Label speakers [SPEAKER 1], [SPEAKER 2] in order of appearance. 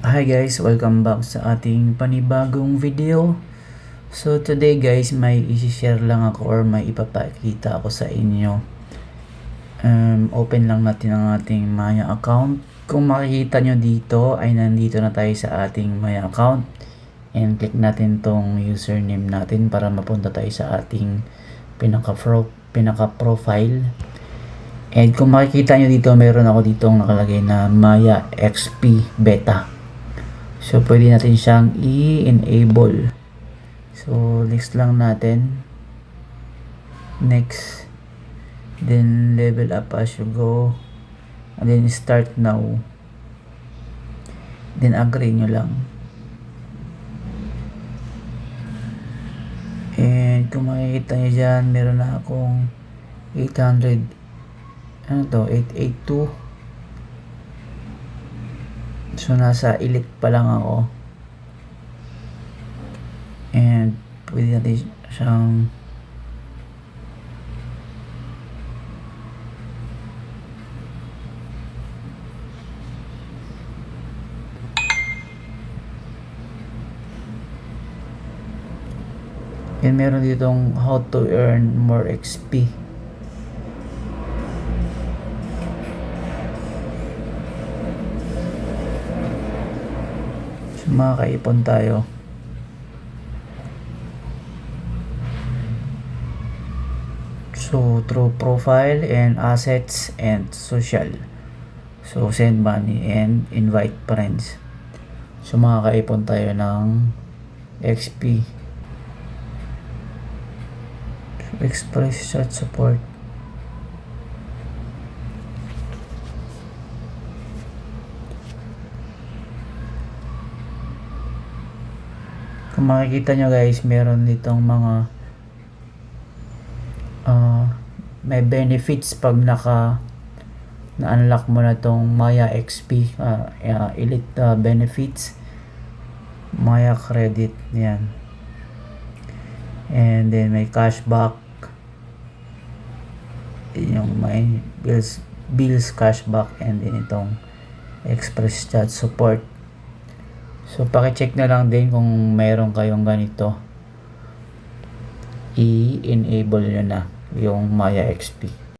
[SPEAKER 1] Hi guys, welcome back sa ating panibagong video. So today guys, may isi-share lang ako or may ipapakita ako sa inyo. Open lang natin ang ating Maya account. Kung makikita nyo dito ay nandito na tayo sa ating Maya account. And click natin tong username natin para mapunta tayo sa ating pinaka-profile. And kung makikita nyo dito, meron ako ditong nakalagay na Maya XP Beta. So, pwede natin siyang i-enable. So, next lang natin. Next. Then, level up as you go. And then, start now. Then, agree nyo lang. And, kung makikita nyo dyan, meron na akong 800. Ano to? 882. So, nasa elite pa lang ako. And, pwede natin siyang and meron ditong how to earn more XP. Makakaipon tayo. So through profile and assets and social. So send money and invite friends. So makakaipon tayo ng XP. So, express chat support. Kung makikita nyo guys, meron ditong mga may benefits pag na-unlock mo na tong Maya XP Elite benefits, Maya credit, yan. And then may cashback, yung may bills cashback, and then itong express chat support. So, paki-check na lang din kung mayroon kayong ganito. I-enable nyo na yung Maya XP.